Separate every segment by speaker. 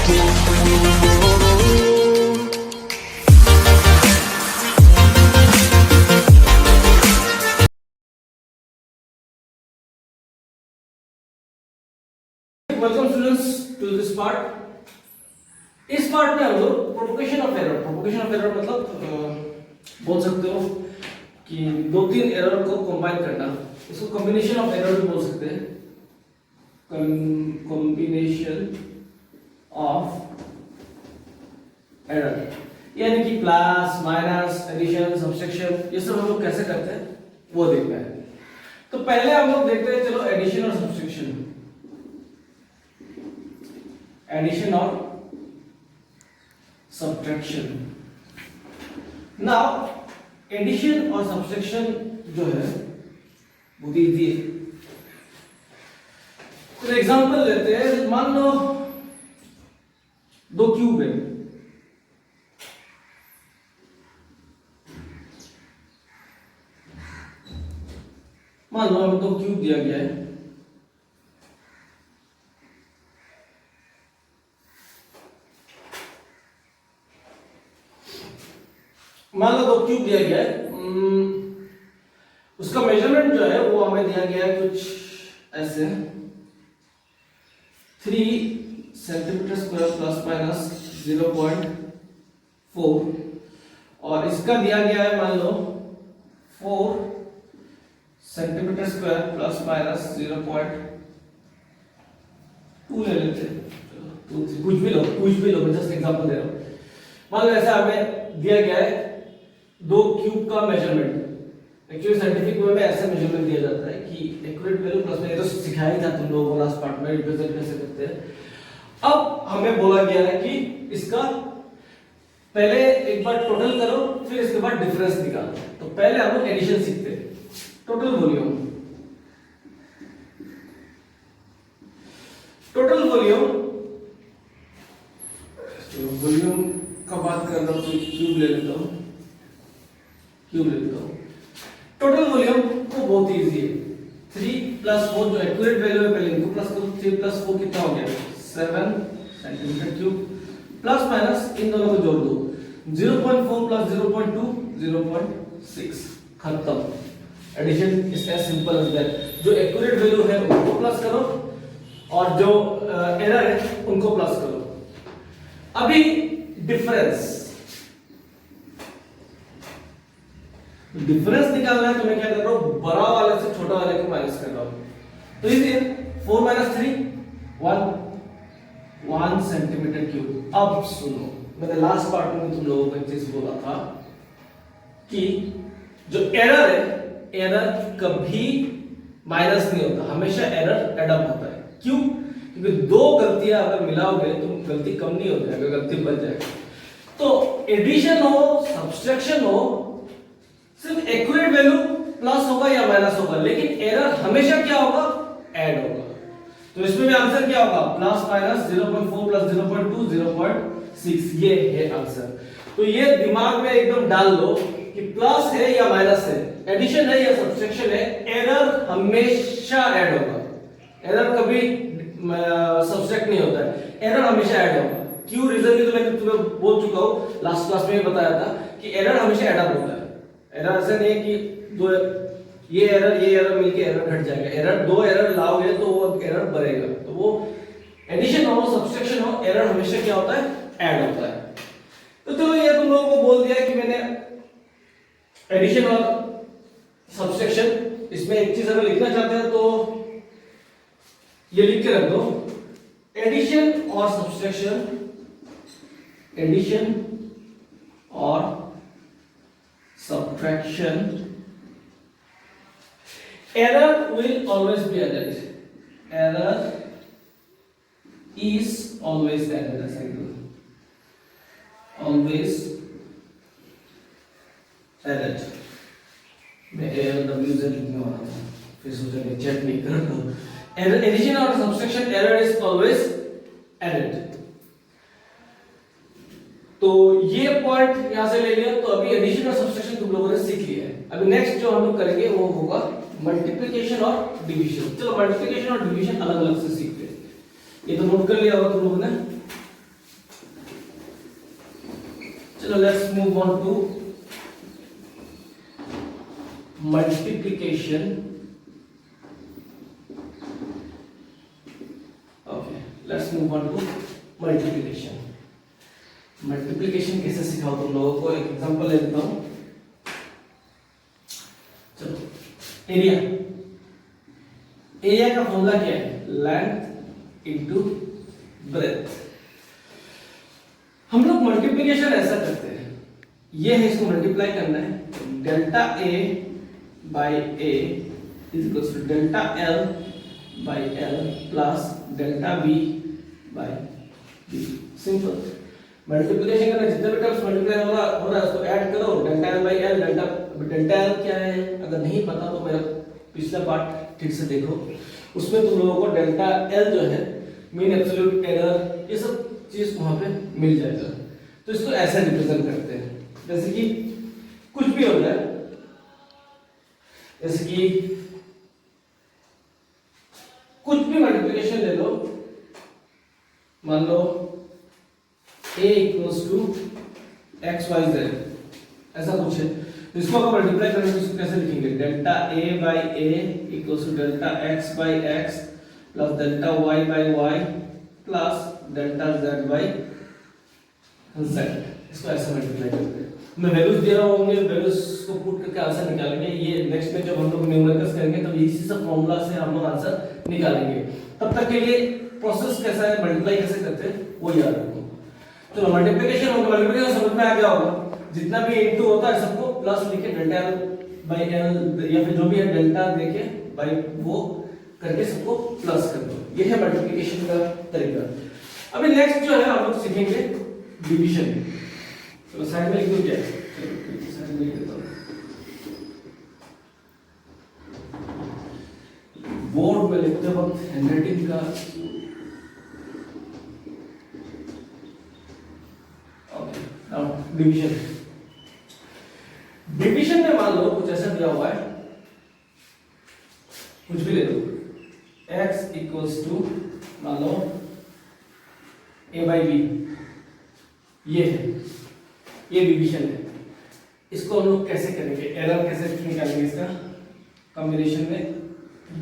Speaker 1: Welcome students to this part. इस part में हम लोग प्रोपोगेशन ऑफ एरर मतलब बोल सकते हो कि दो तीन एरर को कंबाइन करना, इसको कॉम्बिनेशन ऑफ एरर भी बोल सकते हैं। कॉम्बिनेशन ऑफ एरर यानी कि प्लस माइनस एडिशन सब्सट्रैक्शन ये सब हम लोग कैसे करते हैं वो देखना है। तो पहले हम लोग देखते हैं, चलो एडिशन और सब्सट्रैक्शन। एडिशन और सब्ट्रैक्शन। नाउ एडिशन और सब्ट्रैक्शन जो है बहुत इजी है। तो एग्जांपल लेते हैं, मान लो दो क्यूब है, मान लो हमें दो क्यूब दिया गया है। मान लो दो क्यूब दिया गया है, उसका मेजरमेंट जो है वो हमें दिया गया है कुछ ऐसे 3 सेंटीमीटर स्क्वायर प्लस माइनस 0.4 और इसका दिया गया है मान लो 4 सेंटीमीटर स्क्वायर प्लस माइनस 0.2 ले लेते हैं, कुछ भी लो मैं जस्ट एग्जांपल दे रहा हूं। मान लो ऐसा हमें दिया गया है दो क्यूब का मेजरमेंट। एक्चुअली साइंटिफिक वे में ऐसा मेजरमेंट दिया जाता है कि एक्यूरेट वैल्यू प्लस में, ये तो सिखाया ही था तुम लोगों को लास्ट पार्ट में रिप्रेजेंट कैसे करते हैं। अब हमें बोला गया है कि इसका पहले एक बार टोटल करो, फिर इसके बाद डिफरेंस निकालो। तो पहले हम लोग एडिशन सीखते हैं। टोटल वॉल्यूम का बात कर रहा हूं तो क्यूब ले लेता हूं। टोटल वॉल्यूम को बहुत इजी है, 3 + 4 जो एक्यूरेट वैल्यू है पहले इनको प्लस करो। 3 + 4 कितना हो गया 7 सेंटीमीटर क्यूब, प्लस माइनस इन दोनों को जोड़ दो, 0.4 + 0.2 0.6, खत्म। Addition is as simple as that. जो एक्यूरेट वैल्यू है उनको प्लस करो और जो एरर है उनको प्लस करो। अभी डिफरेंस निकालना है तो मैं क्या कर रहा हूं, बड़ा वाले से छोटा वाले को माइनस कर रहा हूं। तो इजी है, 4 - 3 1 सेंटीमीटर क्यूब। अब सुनो, मैंने लास्ट पार्ट में तुम लोगों को एक चीज बोला था कि जो एरर है, एरर कभी माइनस नहीं होता, हमेशा एरर एड अप होता है। क्यों? क्योंकि दो गलतियां अगर मिलाओगे तो गलती कम नहीं होती, अगर गलती बच जाएगी। तो एडिशन हो सब्सट्रैक्शन हो, सिर्फ एक्यूरेट वैल्यू प्लस होगा या माइनस होगा, लेकिन एरर हमेशा क्या होगा, ऐड होगा। तो इसमें भी आंसर क्या होगा, प्लस माइनस 0.4 + 0.2 0.6, ये है आंसर। तो ये दिमाग में एकदम डाल लो कि प्लस है या माइनस है, एडिशन है या सब्सट्रैक्शन है, एरर हमेशा ऐड होगा। एरर कभी सब्सट्रैक्ट नहीं होता है, एरर हमेशा ऐड होगा। क्यों? रीजन भी तो मैंने तुम्हें बोल चुका हूं, लास्ट क्लास में बताया था कि एरर हमेशा ऐड अप होता है। एरर ऐसा नहीं है कि दो ये एरर मिलके एरर घट जाएगा। एरर दो एरर लाओगे तो वो एरर बढ़ेगा। तो वो एडिशन हो सब्सट्रैक्शन हो, एरर हमेशा क्या होता है, ऐड होता है। तो चलो ये तुम लोगों को बोल दिया कि मैंने एडिशन और सब्सट्रैक्शन। इसमें एक चीज अगर लिखना चाहते हैं तो ये लिख के रख दो, एडिशन और सब्सट्रैक्शन, एडिशन और subtraction, error will always be added, error is always added, always added। मैं ALWZ लिखने वाला था, फिर सोचा कि चेक नहीं कर रहा हूं। एडिशन और subtraction, error is always added। तो ये पॉइंट यहां से ले लिया। तो अभी एडिशन और सब्सट्रैक्शन तुम लोगों ने सीख लिया है। अभी नेक्स्ट जो हम लोग करेंगे वो होगा मल्टीप्लिकेशन और डिवीजन। चलो मल्टीप्लिकेशन और डिवीजन अलग अलग से सीखते हैं। ये तो नोट कर लिया होगा तुम लोगों ने। Let's move on to multiplication. Okay, let's move on to multiplication. Multiplication कैसे सिखाओ तुम लोगों को, एक एग्जांपल ले लेता हूं। चलो, एरिया, एरिया का फॉर्मूला क्या है? Length into breadth. हम लोग मल्टीप्लिकेशन ऐसा करते हैं, ये है, इसको मल्टीप्लाई करना है। Delta A by A is equals to delta L by L plus delta B by B. Simple. Multiplication करना, जितने भी टर्म्स मल्टीप्लाई हो रहा है उसको ऐड करो, delta L by L. Delta L क्या है अगर नहीं पता तो मेरा पिछला पार्ट ठीक से देखो, उसमें तुम लोगों को डेल्टा एल जो है, मीन एब्सोल्यूट एरर, ये सब चीज वहां पे मिल जाएगा। तो इसको ऐसे रिप्रेजेंट करते हैं, जैसे कि कुछ भी हो जाए, जैसे कि कुछ भी मल्टीप्लिकेशन ले लो, मान लो a equals to X Y Z, ऐसा कुछ है। तो इसको अगर मल्टीप्लाई करेंगे तो इसको कैसे लिखेंगे? Delta a by a equals to delta x by x plus delta y by y plus delta z by z। इसको ऐसे मल्टीप्लाई करते हैं। मैं वैल्यूज दे रहा हूँ, वैल्यूज को पुट करके आंसर निकालेंगे। ये नेक्स्ट में जब हम लोग न्यूमेरिकल्स करेंगे तब इसी सब फॉर्मूला से हम लोग आंसर निकालेंगे। तब तक के लिए प्रोसेस कैसा है, मल्टीप्लाई कैसे करते हैं वो याद रखो। चलो, मल्टीप्लिकेशन होगा, मल्टीप्लिकेशन समझ में आ गया होगा। जितना भी इनटू होता है सबको प्लस लिखे, डेल्टा एल बाई एल या फिर जो भी है डेल्टा देके बाई वो करके सबको प्लस कर दो। ये है मल्टीप्लिकेशन का तरीका। अभी नेक्स्ट जो है हम लोग सीखेंगे डिवीजन। चलो साइड में लिख दो, क्या है, चलो साइड में लिख देता हूं। बोर्ड में लिखते वक्त हैंडराइटिंग का डिवीजन। डिवीजन में मान लो कुछ ऐसा दिया हुआ है, कुछ भी ले लो, x इक्वल्स टू मान लो a बाई बी, ये है, ये डिवीजन है। इसको हम लोग कैसे करेंगे, एरर कैसे निकालेंगे इसका? कॉम्बिनेशन में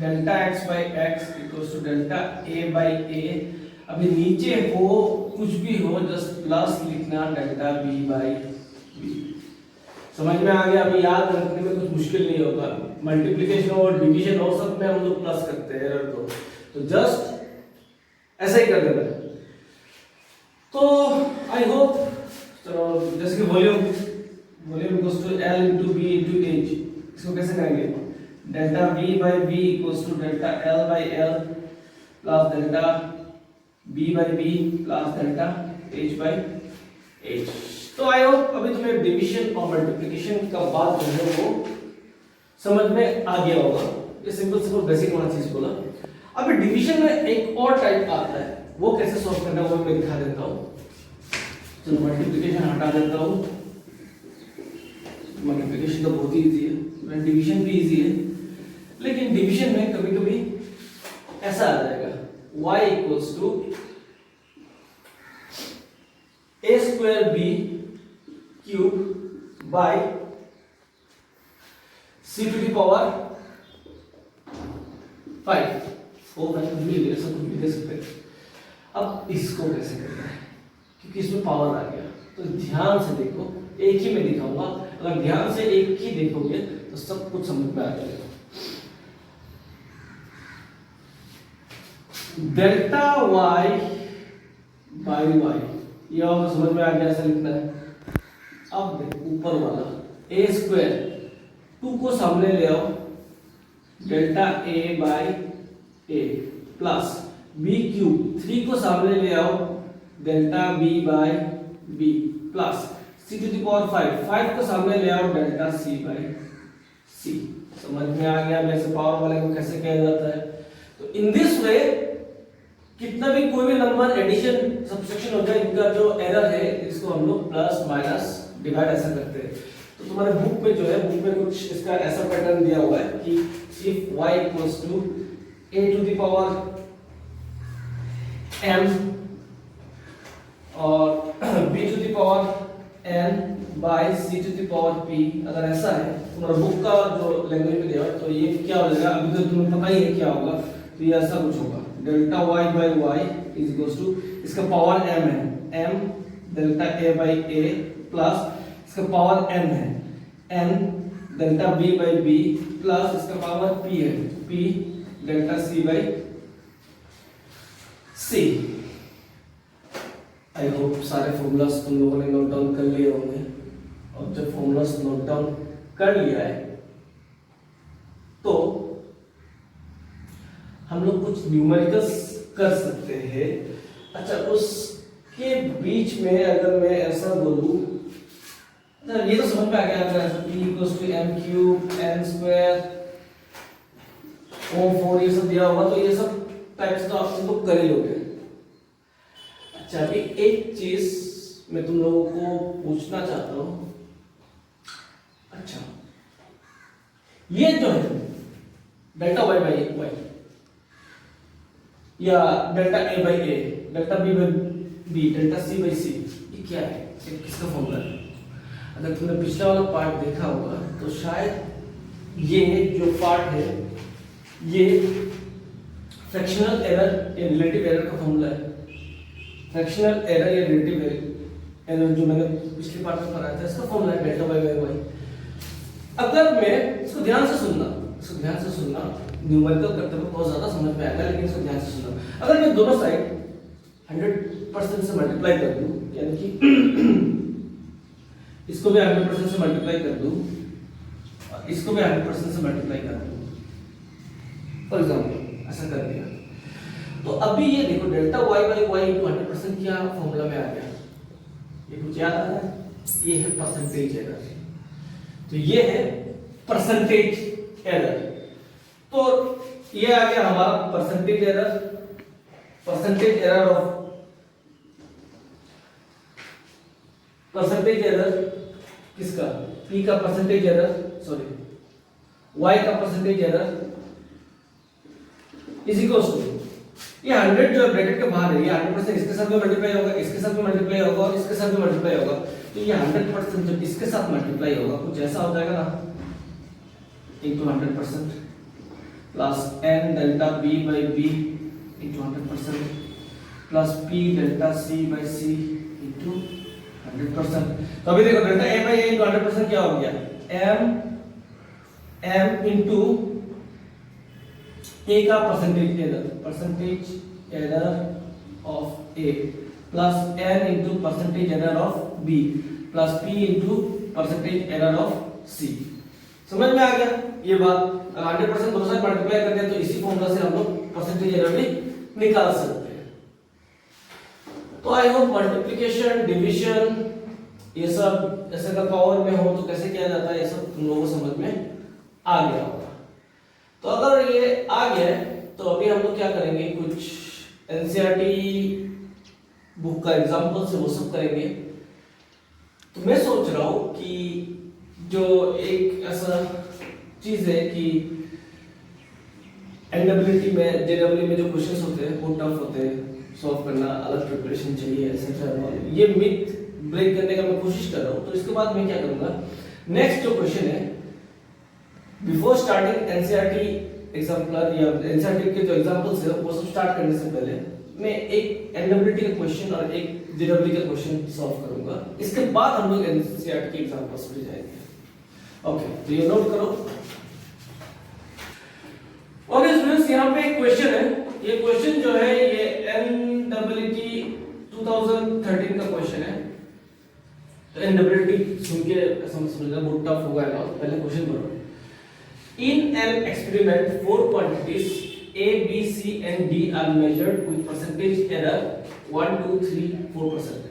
Speaker 1: delta x by X equals to delta a by a। अभी नीचे हो कुछ भी हो, जस्ट प्लस लिखना डेल्टा b बाई b। समझ में आ गया? अभी याद रखने में कुछ मुश्किल नहीं होगा। मल्टीप्लिकेशन और डिवीजन और सब में हम लोग प्लस करते हैं एरर को, तो जस्ट ऐसा ही कर देना है। तो आई होप, चलो जैसे कि volume equals to l into b into h, इसको कैसे करेंगे? Delta v by b equals to delta l by l plus delta b by b plus delta h by h। तो आई होप अभी तुम्हें division और multiplication का बात जो है वो समझ में आ गया होगा। ये सिंपल बेसिक वाला चीज बोला। अभी डिवीजन में एक और टाइप आता है, वो कैसे सॉल्व करना है वो मैं दिखा देता हूं। चलो मल्टीप्लिकेशन हटा देता हूं। मल्टीप्लिकेशन तो बहुत ही इजी है, डिवीजन भी इजी है, लेकिन डिवीजन में कभी कभी ऐसा आ जाएगा, y equals to a square b cube by c to the power 5। वो मैं कुछ भी दे सकते हैं। अब इसको कैसे करना है, क्योंकि इसमें पावर आ गया, तो ध्यान से देखो, एक ही मैं दिखाऊंगा। अगर ध्यान से एक ही देखोगे तो सब कुछ समझ में आ जाएगा। डेल्टा y बाई y, ये आपको समझ में आ गया, ऐसा लिखना है। अब देखो ऊपर वाला a स्क्वायर, 2 को सामने ले आओ, delta a by a plus b cube, 3 को सामने ले आओ, delta b by b plus c to the power 5 को सामने ले आओ, डेल्टा c बाई c। समझ में आ गया वैसे पावर वाले को कैसे किया जाता है। तो इन दिस वे कितना भी कोई भी नंबर एडिशन सब्ट्रैक्शन होता है, इनका जो एरर है इसको हम लोग प्लस माइनस डिवाइड ऐसा करते हैं। तो तुम्हारे बुक में जो है, बुक में कुछ इसका ऐसा पैटर्न दिया हुआ है कि if y equals to a to the power m और b to the power n by C to the power p। अगर ऐसा है तुम्हारा बुक का जो लैंग्वेज में दिया है तो ये क्या हो जाएगा, अभी तो तुम्हें पता ही है क्या होगा, तो ये ऐसा कुछ होगा delta y by y is equals to, इसका पावर m है m delta a by a plus इसका पावर n है n delta b by b plus इसका पावर p है p delta c by c। I hope सारे formulas तुम लोगों ने नोट डाउन कर लिए होंगे, और जब फॉर्मूलास नोट डाउन कर लिया है तो हम लोग कुछ न्यूमेरिकल्स कर सकते हैं। अच्छा, उसके बीच में अगर मैं ऐसा बोलूं, ये तो समझ में आ गया, अगर ऐसा p equals to m cube n square ओ 4 ये सब दिया होगा तो ये सब टाइप्स तो आप लोग कर ही लोगे। अच्छा, अभी एक चीज मैं तुम लोगों को पूछना चाहता हूं। अच्छा, ये जो है डेल्टा y बाई y या delta a by a, delta b by b, delta c by c, ये क्या है, ये किसका फॉर्मूला है? अगर तुमने पिछला वाला पार्ट देखा होगा तो शायद ये जो पार्ट है ये फ्रैक्शनल एरर या रिलेटिव एरर का फॉर्मूला है। फ्रैक्शनल एरर या रिलेटिव एरर जो मैंने पिछले पार्ट में पढ़ाया था, इसका फॉर्मूला है डेल्टा y बाई y। अगर मैं इसको ध्यान से सुनना, न्यूमेरिकल करते हुए बहुत ज्यादा समझ में आएगा, लेकिन इसको ध्यान से सुनना। अगर मैं दोनों साइड 100% से मल्टीप्लाई कर दूं, यानी कि इसको भी 100% से मल्टीप्लाई कर दूं और इसको भी 100% से मल्टीप्लाई कर दूं, फॉर एग्जांपल ऐसा कर दिया, तो अभी ये देखो delta y by y into 100% क्या फॉर्मूला में आ गया, ये कुछ याद आ रहा है? ये है परसेंटेज एरर। तो ये है परसेंटेज एरर। तो ये आ गया हमारा परसेंटेज एरर किसका, p का परसेंटेज एरर, सॉरी y का percentage error is equals to, ये 100 जो ब्रैकेट के बाहर है, ये 100% इसके साथ में मल्टीप्लाई होगा, इसके साथ में मल्टीप्लाई होगा और इसके साथ में मल्टीप्लाई होगा, तो ये 100% जब इसके साथ मल्टीप्लाई होगा कुछ ऐसा हो जाएगा ना, into 100% plus n delta b by b into 100% plus p delta c by c into 100%। तो अभी देखो delta a by a into 100% क्या हो गया, m इनटू a का percentage error of a plus n into percentage error of b plus p into percentage error of c। समझ में आ गया ये बात? 100% दोनों साइड मल्टीप्लाई करते हैं तो इसी फॉर्मूला से हम लोग परसेंटेज एरर भी निकाल सकते हैं। तो आई होप मल्टीप्लिकेशन, डिवीजन, ये सब ऐसे का पावर में हो तो कैसे किया जाता है, ये सब तुम लोगों को समझ में आ गया होगा। तो अगर ये आ गया तो अभी हम लोग क्या करेंगे, कुछ एनसीईआरटी बुक का एग्जांपल से वो सब करेंगे। तो मैं सोच रहा हूं कि जो एक ऐसा चीज है कि एनडब्ल्यूटी में, जेडब्ल्यू में जो क्वेश्चंस होते हैं वो टफ होते हैं, सॉल्व करना अलग प्रिपरेशन चाहिए एटसेट्रा। ये मिथ ब्रेक करने का मैं कोशिश कर रहा हूं। तो इसके बाद मैं क्या करूंगा, नेक्स्ट जो क्वेश्चन है, बिफोर स्टार्टिंग एनसीईआरटी एग्जाम्पलर या एनसीईआरटी के जो एग्जांपल्स है वो सब स्टार्ट करने से पहले मैं एक एनडब्ल्यूटी का क्वेश्चन और एक जेडब्ल्यू का क्वेश्चन सॉल्व करूंगा। इसके बाद हम लोग एनसीईआरटी के एग्जांपल्स पे जाएंगे। ओके, तो ये नोट करो। ओके स्टूडेंट्स, यहाँ पे एक क्वेश्चन है। ये क्वेश्चन जो है ये एनडब्ल्यूटी 2013 का क्वेश्चन है। तो एनडब्ल्यूटी सुन के समझना बहुत टफ होगा ना, पहले क्वेश्चन पढ़ो। In an experiment, 4 quantities A, B, C and D are measured with percentage error 1, 2, 3, 4%.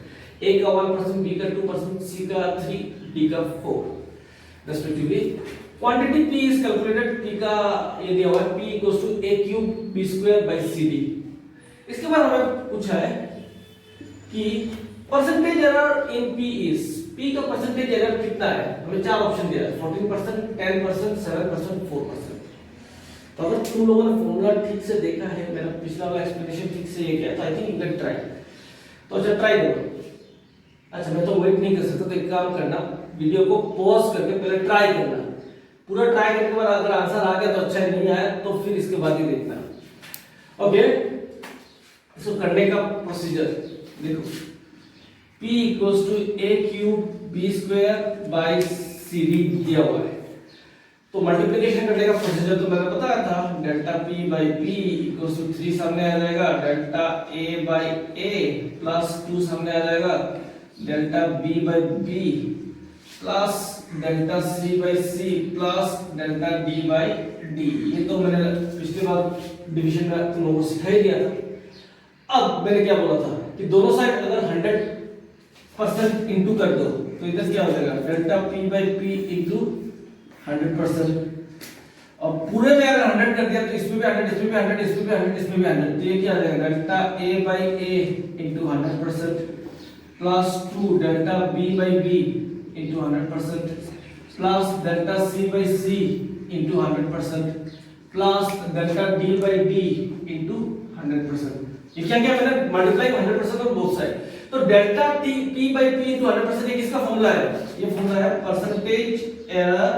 Speaker 1: A का 1%, B का 2%, C का 3, D का 4 respectively. Quantity P is calculated. P का ये दिया हुआ है, P equals to A cube B square by CD. इसके बाद हमें पूछा है कि percentage error in P is, P का परसेंटेज एरर कितना है? हमें चार ऑप्शन दिया है, 14%, 10%, 7%, 4%। तो अगर तुम लोगों ने फॉर्मूला ठीक से देखा है, मेरा पिछला वाला एक्सप्लेनेशन ठीक से ये किया, तो I think you can try. तो अच्छा ट्राई करो। अच्छा मैं तो वेट नहीं कर सकता, तो एक काम करना, वीडियो को पॉज करके पहले ट्राई करना, पूरा ट्राई करने के बाद अगर आंसर आ गया तो अच्छा है, नहीं आया तो फिर इसके बाद ही देखना। ओके, इसको करने का प्रोसीजर देखो, P equals to A cube B square by C D दिया हुआ है, तो मल्टीप्लिकेशन करने का प्रोसीजर तो मैंने बताया था, delta P by P equals to 3 सामने आ जाएगा, delta A by A plus 2 सामने आ जाएगा, delta B by B plus delta C by C plus delta D by D। ये तो मैंने पिछली बार डिवीजन में तुम लोगों को सिखा ही दिया था। अब मैंने क्या बोला था कि दोनों साइड अगर 100% इंटू कर दो तो इधर क्या हो जाएगा, delta P by P into 100%, और पूरे में अगर 100 कर दिया तो इसमें भी 100, इसमें भी 100, इसमें भी 100, इसमें भी 100, तो ये क्या आ जाएगा, delta A by A into 100% plus 2 delta B by B into 100% plus delta C by C into 100% plus delta D by D into 100%। ये क्या क्या मैंने मल्टीप्लाई 100% ऑन बोथ साइड, तो delta P by P into 100% ये किसका formula है, ये formula है परसेंटेज एरर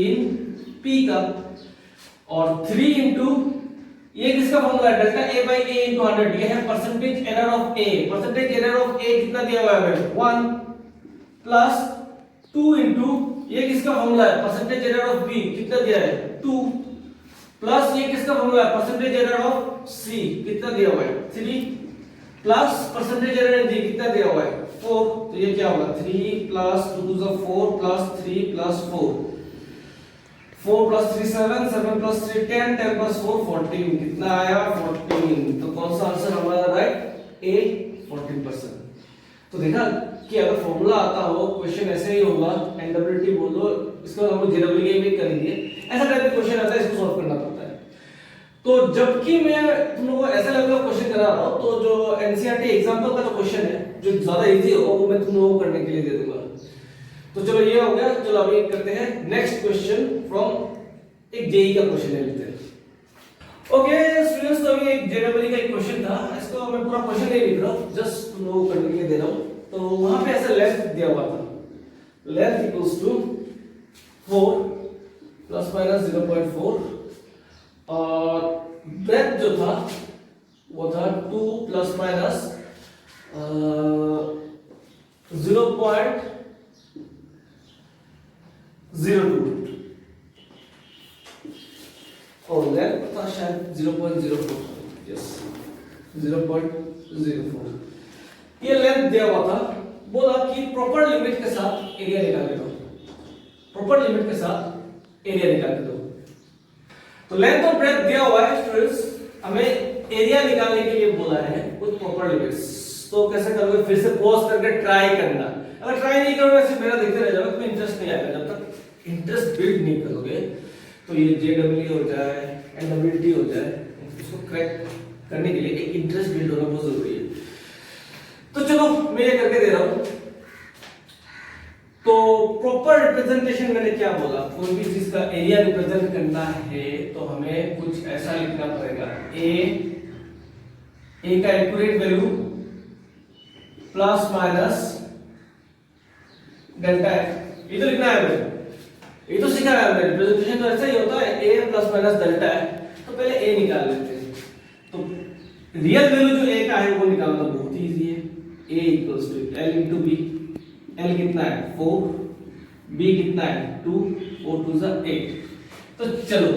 Speaker 1: इन P का, और 3 इंटू ये किसका फॉर्मूला है, delta A by A into 100, ये है percentage error of A, percentage error of A कितना दिया हुआ है 1 प्लस 2 इंटू ये किसका फॉर्मूला है, परसेंटेज एरर ऑफ B कितना दिया है 2 प्लस ये किसका फॉर्मूला है, परसेंटेज एरर ऑफ C कितना दिया हुआ है 3 प्लस परसेंटेज एरर D कितना दिया हुआ है 4, तो ये क्या होगा 3 plus 2 to 4 plus 3 plus 4 plus 3 7, 7 plus 3 10, 10 plus 4 14, कितना आया 14, तो कौन सा आंसर हमारा राइट A 14%। तो देखा कि अगर फॉर्मूला आता हो, क्वेश्चन ऐसे ही होगा, एनडब्ल्यूटी बोल दो, इसको हम लोग जेडब्ल्यूए में करेंगे, ऐसा टाइप का क्वेश्चन आता है, इसको सॉल्व करना पड़ता है। तो जबकि मैं तुम लोगों को ऐसा लेवल का क्वेश्चन करा रहा हूं, तो जो एनसीईआरटी एग्जांपल का जो क्वेश्चन है जो ज्यादा इजी होगा वो मैं तुम लोगों को करने के लिए दे दूंगा। तो चलो ये हो गया, चलो अभी करते हैं नेक्स्ट क्वेश्चन फ्रॉम एक जेई का क्वेश्चन है, लेते हैं। ओके स्टूडेंट्स, तो अभी एक जेडब्ल्यूई का एक क्वेश्चन था, इसको मैं पूरा क्वेश्चन नहीं लिख रहा हूं, जस्ट तुम लोगों को करने के लिए दे रहा हूं। तो वहां पे ऐसा लेंथ दिया हुआ था, length equals to 4 plus minus 0.4, और ब्रेथ जो था वो था 2 प्लस माइनस 0.02, और लेंथ था शायद 0.04, यस 0.04। ये लेंथ दिया हुआ था, बोला कि प्रॉपर लिमिट के साथ एरिया निकाल के दो, प्रॉपर लिमिट के साथ एरिया निकाल के दो। तो लेंथ और ब्रेथ दिया हुआ है स्टूडेंट्स, हमें एरिया निकालने के लिए बोला है कुछ प्रॉपर लिमिट्स। तो कैसे करोगे, फिर से पॉज करके ट्राई करना, अगर ट्राई नहीं करोगे सिर्फ मेरा देखते रह जाओगे, तुम्हें इंटरेस्ट नहीं आएगा। जब तक इंटरेस्ट बिल्ड नहीं करोगे तो ये जेडब्ल्यू हो जाए, एनडब्ल्यूटी हो जाए, इसको क्रैक करने के लिए एक इंटरेस्ट बिल्ड होना बहुत जरूरी है। तो चलो मैं ये करके दे रहा हूं। तो प्रॉपर रिप्रेजेंटेशन मैंने क्या बोला, कोई भी चीज का एरिया रिप्रेजेंट करना है तो हमें कुछ ऐसा लिखना पड़ेगा, ए का accurate value plus minus delta x, ये तो लिखना है हमें, ये तो सीखा है हमने, रिप्रेजेंटेशन तो ऐसा ही होता है, ए प्लस माइनस डेल्टा है। तो पहले ए निकाल लेते हैं, तो रियल वैल्यू जो ए का है वो निकालना बहुत इजी है, a equals to l into B, l कितना है 4, b कितना है 2, 4 2 जा 8। तो चलो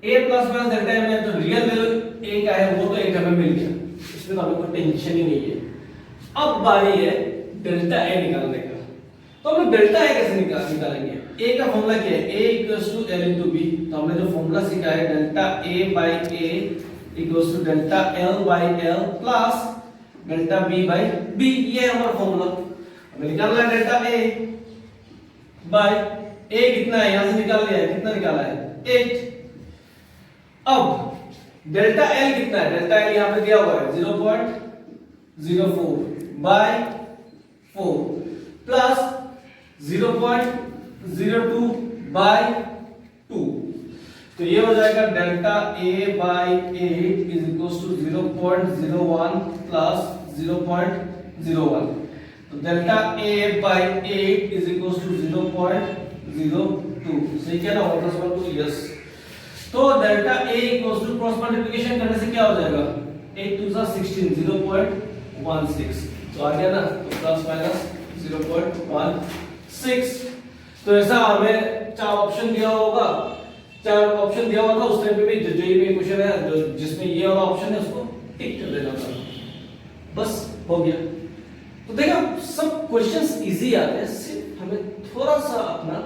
Speaker 1: a प्लस माइनस डेल्टा में जो रियल वैल्यू a का है वो तो 8 हमें मिल गया, इसमें तो हमें कोई टेंशन ही नहीं है। अब बारी है डेल्टा a निकालने का, तो हम लोग डेल्टा a कैसे निकालेंगे, a का फॉर्मूला क्या है, a equals to l into b। तो हमने जो फॉर्मूला सीखा है delta a by a equals to delta l by l plus delta b by b, ये हमारा फॉर्मूला। हमें निकालना है डेल्टा a बाई a कितना है, यहां से निकाल लिया है, कितना निकाला है 8। अब डेल्टा l कितना है, डेल्टा l यहां पे दिया हुआ है 0.04 बाई 4 प्लस 0.02 बाई 2, तो ये हो जाएगा delta a by 8 is equals to 0.01 plus 0.01। तो तो delta A by 8 is equal to 0.02, सही क्या ना, 1+1 यस। तो delta A equal to cross multiplication करने से क्या हो जाएगा, 8 2 16, 0.16, तो आ गया ना, तो प्लस माइनस 0.16। तो ऐसा हमें 4 ऑप्शन दिया होगा, 4 ऑप्शन दिया हुआ था उस टाइम पे भी, जो ये क्वेश्चन है जो जिसमें ये वाला ऑप्शन है उसको टिक कर देना था, बस हो गया। तो देखा सब क्वेश्चंस इजी आते हैं, सिर्फ हमें थोड़ा सा अपना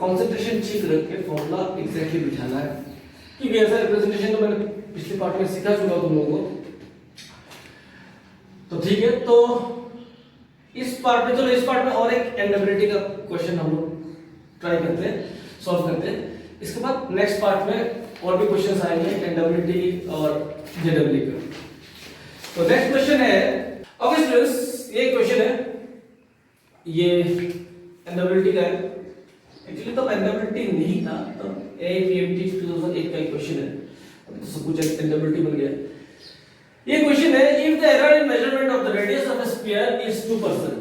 Speaker 1: कंसंट्रेशन ठीक रख के फॉर्मूला एग्जैक्टली बिठाना है, क्योंकि ऐसा रिप्रेजेंटेशन तो मैंने पिछले पार्ट में सिखा चुका तुम लोगों को। तो ठीक है, तो इस पार्ट में, चलो इस पार्ट में और एक एंडेबिलिटी का क्वेश्चन हम लोग ट्राई करते हैं, सॉल्व करते हैं। इसके बाद नेक्स्ट पार्ट में और भी क्वेश्चंस आएंगे एंडेबिलिटी और जेडब्ल्यू का। तो नेक्स्ट क्वेश्चन है, ओके स्टूडेंट्स, ये क्वेश्चन है, ये एंडेबिलिटी का है। एक्चुअली तो एंडेबिलिटी नहीं था, तो एपीएमटी 2001 का क्वेश्चन है, तो सब कुछ एंडेबिलिटी बन गया। ये क्वेश्चन है, if the error in measurement of the radius of a sphere is 2%,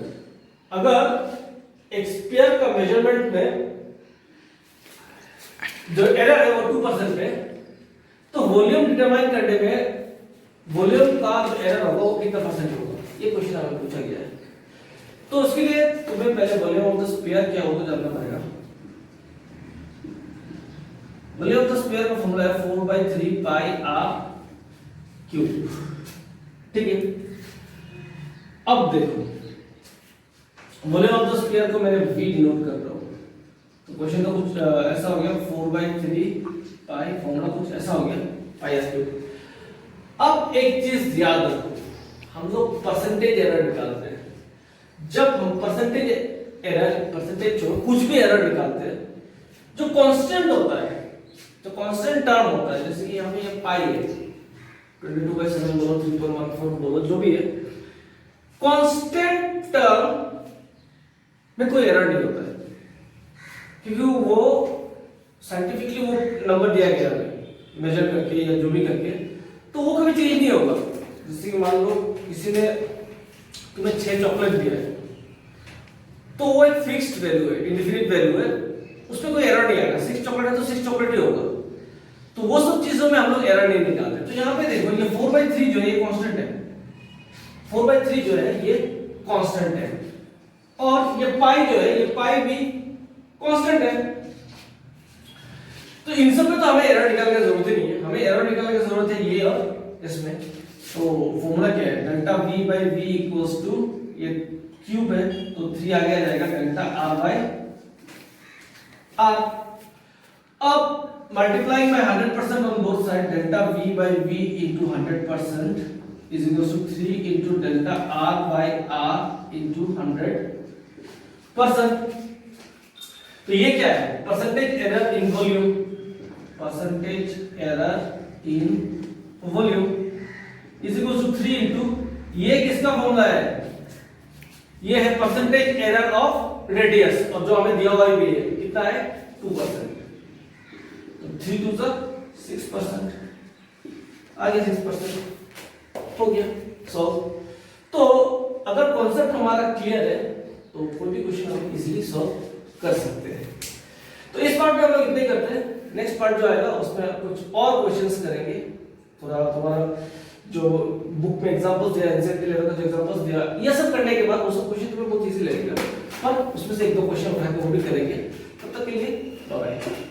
Speaker 1: अगर एक स्फीयर का मेजरमेंट में जो एरर है वो 2% है, तो वॉल्यूम डिटरमाइन करने में वॉल्यूम का जो एरर होगा वो कितना परसेंट होगा, ये क्वेश्चन हमें पूछा गया है। तो उसके लिए तुम्हें पहले वॉल्यूम ऑफ द स्फीयर क्या होगा जानना पड़ेगा। वॉल्यूम ऑफ द स्फीयर का फॉर्मूला है 4/3 पाई आर क्यूब, ठीक है। अब देखो वॉल्यूम ऑफ द स्फीयर को मैंने v डिनोट कर रहा हूं, तो क्वेश्चन का कुछ ऐसा हो गया 4/3 पाई, फॉर्मूला कुछ ऐसा हो गया पाई s क्यूब। अब एक चीज याद रखो, हम लोग परसेंटेज एरर निकालते हैं, जब हम परसेंटेज छोड़ कुछ भी एरर निकालते हैं, जो कांस्टेंट होता है, जो कांस्टेंट टर्म होता है, जैसे कि यहाँ पे ये पाई है, 22/7 बोलो, 3.14 बोलो, जो भी है, कांस्टेंट टर्म में कोई एरर नहीं होता है, क्योंकि वो साइंटिफिकली वो नंबर दिया गया है मेजर करके या जो भी करके, तो वो कभी चेंज नहीं होगा। जैसे कि मान लो किसी ने तुम्हें 6 चॉकलेट दिया है, तो वो एक फिक्स्ड वैल्यू है, इंडेफिनिट वैल्यू है, उसमें कोई एरर नहीं आएगा। 6 चॉकलेट है तो 6 चॉकलेट ही होगा, तो वो सब चीजों में हम लोग एरर नहीं निकालते। तो यहाँ पे देखो ये 4/3 जो है ये कांस्टेंट है, 4/3 जो है ये कांस्टेंट है, और ये पाई जो है, ये पाई भी कांस्टेंट है। तो इन सब में तो हमें एरर निकालने की जरूरत ही नहीं है, हमें एरर निकालने की जरूरत है ये और इसमें। तो फॉर्मूला क्या है, डेल्टा v/v इक्वल्स टू, ये क्यूब है तो 3 आगे आ जाएगा, डेल्टा r/r। अब multiplying by 100% on both sides, delta v/v into 100% is equals to 3 into delta r/r into 100%। तो ये क्या है, percentage error in volume, percentage error in volume is equals to 3 into, ये किसका फॉर्मूला है, ये है परसेंटेज एरर ऑफ रेडियस, और जो हमें दिया हुआ है कितना है 2%, 3 2 6%, आगे 6% हो गया सॉल्व। तो अगर कॉन्सेप्ट हमारा क्लियर है तो कोई भी क्वेश्चन हम इजीली सॉल्व कर सकते हैं। तो इस पार्ट में हम लोग इतना ही करते हैं, नेक्स्ट पार्ट जो आएगा उसमें कुछ और क्वेश्चंस करेंगे, थोड़ा तुम्हारा जो बुक में एग्जांपल्स दिया, एनसीईआरटी लेवल का जो एग्जांपल्स दिया, ये सब करने के बाद वो सब क्वेश्चन तुम्हें बहुत इजी लगेगा, पर उसमें से 1-2 क्वेश्चन उठा के वो भी करेंगे। तब तक के लिए बाय बाय।